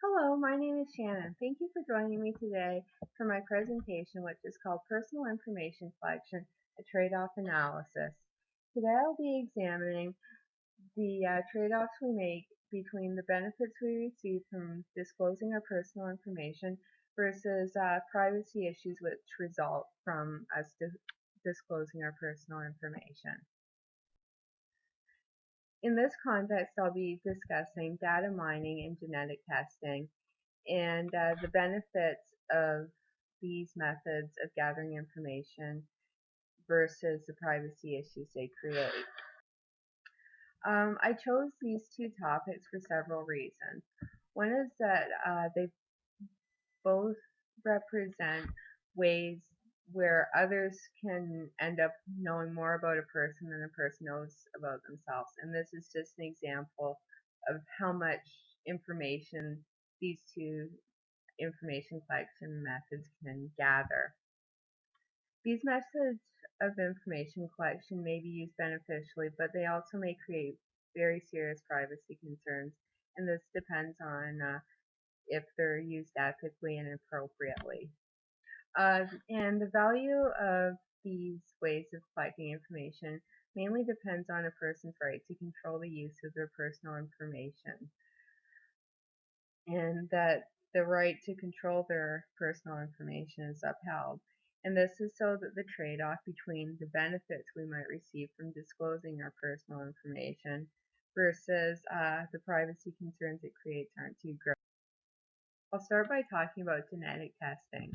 Hello, my name is Shannon. Thank you for joining me today for my presentation, which is called Personal Information Collection, a Trade-off Analysis. Today I'll be examining the trade-offs we make between the benefits we receive from disclosing our personal information versus privacy issues which result from us disclosing our personal information. In this context, I'll be discussing data mining and genetic testing and the benefits of these methods of gathering information versus the privacy issues they create. I chose these two topics for several reasons. One is that they both represent ways where others can end up knowing more about a person than a person knows about themselves. And this is just an example of how much information these two information collection methods can gather. These methods of information collection may be used beneficially, but they also may create very serious privacy concerns, and this depends on if they're used ethically and appropriately. And the value of these ways of collecting information mainly depends on a person's right to control the use of their personal information, and that the right to control their personal information is upheld. And this is so that the trade-off between the benefits we might receive from disclosing our personal information versus the privacy concerns it creates aren't too great. I'll start by talking about genetic testing.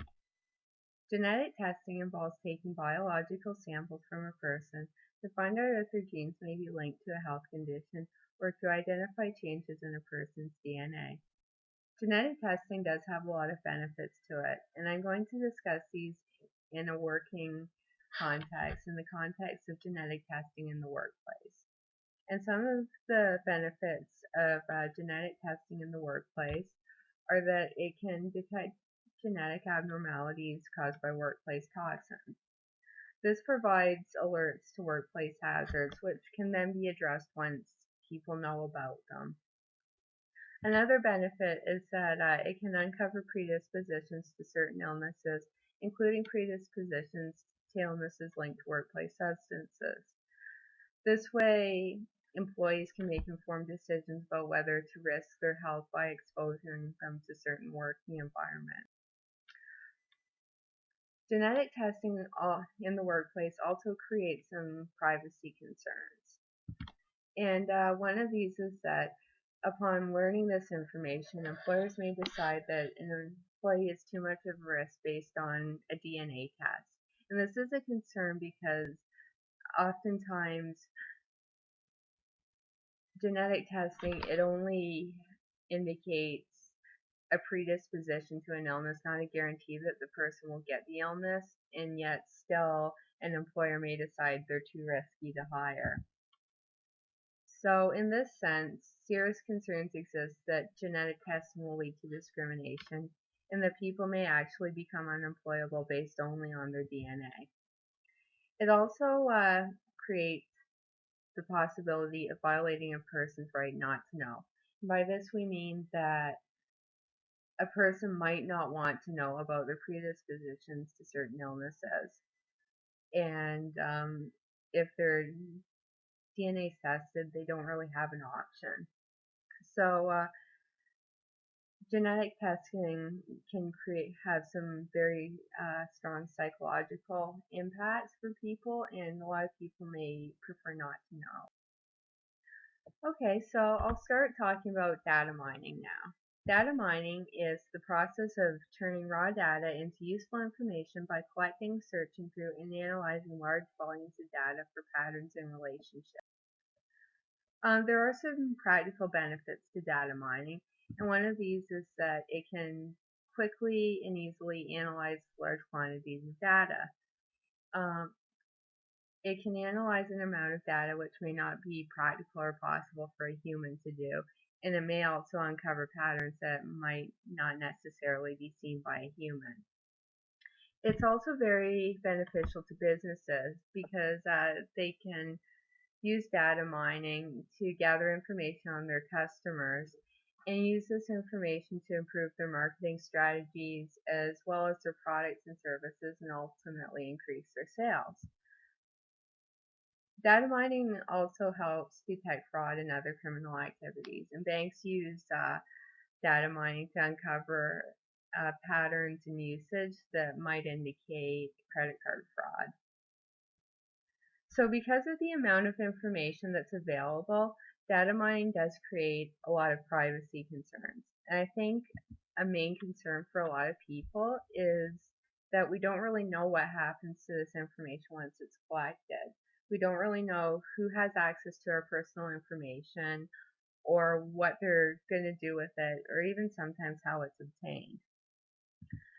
Genetic testing involves taking biological samples from a person to find out if their genes may be linked to a health condition or to identify changes in a person's DNA. Genetic testing does have a lot of benefits to it, and I'm going to discuss these in a working context, in the context of genetic testing in the workplace. And some of the benefits of genetic testing in the workplace are that it can detect genetic abnormalities caused by workplace toxins. This provides alerts to workplace hazards, which can then be addressed once people know about them. Another benefit is that it can uncover predispositions to certain illnesses, including predispositions to illnesses linked to workplace substances. This way, employees can make informed decisions about whether to risk their health by exposing them to certain working environments. Genetic testing in the workplace also creates some privacy concerns. And one of these is that upon learning this information, employers may decide that an employee is too much of a risk based on a DNA test. And this is a concern because oftentimes genetic testing, it only indicates a predisposition to an illness, not a guarantee that the person will get the illness, and yet still an employer may decide they're too risky to hire. So in this sense, serious concerns exist that genetic testing will lead to discrimination and that people may actually become unemployable based only on their DNA. It also creates the possibility of violating a person's right not to know. By this we mean that a person might not want to know about their predispositions to certain illnesses. And if their DNA is tested, they don't really have an option. So genetic testing can have some very strong psychological impacts for people, and a lot of people may prefer not to know. Okay, so I'll start talking about data mining now. Data mining is the process of turning raw data into useful information by collecting, searching through, and analyzing large volumes of data for patterns and relationships. There are some practical benefits to data mining, and one of these is that it can quickly and easily analyze large quantities of data. It can analyze an amount of data which may not be practical or possible for a human to do, and it may also uncover patterns that might not necessarily be seen by a human. It's also very beneficial to businesses because they can use data mining to gather information on their customers and use this information to improve their marketing strategies as well as their products and services and ultimately increase their sales. Data mining also helps detect fraud and other criminal activities, and banks use data mining to uncover patterns in usage that might indicate credit card fraud. So because of the amount of information that's available, data mining does create a lot of privacy concerns. And I think a main concern for a lot of people is that we don't really know what happens to this information once it's collected. We don't really know who has access to our personal information or what they're going to do with it, or even sometimes how it's obtained.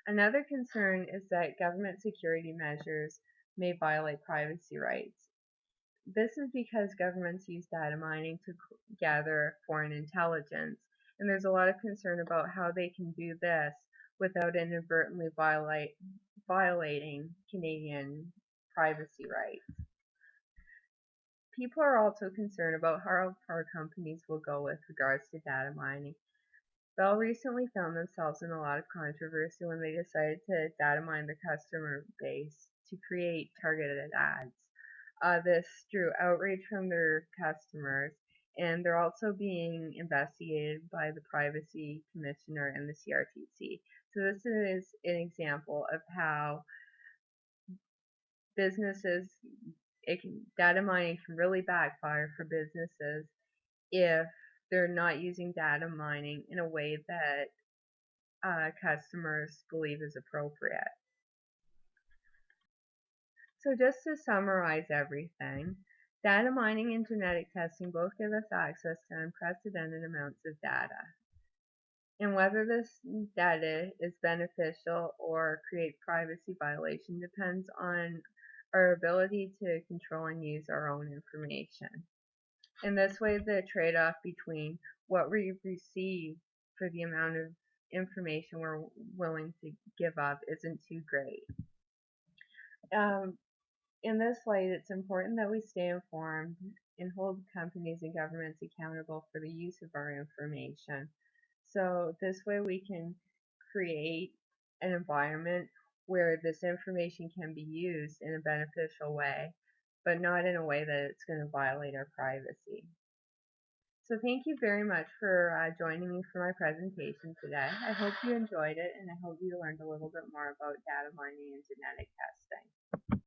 Another concern is that government security measures may violate privacy rights. This is because governments use data mining to gather foreign intelligence, and there's a lot of concern about how they can do this without inadvertently violating Canadian privacy rights. People are also concerned about how far companies will go with regards to data mining. Bell recently found themselves in a lot of controversy when they decided to data mine their customer base to create targeted ads. This drew outrage from their customers, and they're also being investigated by the Privacy Commissioner and the CRTC. So this is an example of how businesses, data mining can really backfire for businesses if they're not using data mining in a way that customers believe is appropriate. So just to summarize everything, data mining and genetic testing both give us access to unprecedented amounts of data. And whether this data is beneficial or creates privacy violation depends on our ability to control and use our own information. In this way, the trade-off between what we receive for the amount of information we're willing to give up isn't too great. In this light, it's important that we stay informed and hold companies and governments accountable for the use of our information. So this way we can create an environment where this information can be used in a beneficial way, but not in a way that it's going to violate our privacy. So thank you very much for joining me for my presentation today. I hope you enjoyed it, and I hope you learned a little bit more about data mining and genetic testing.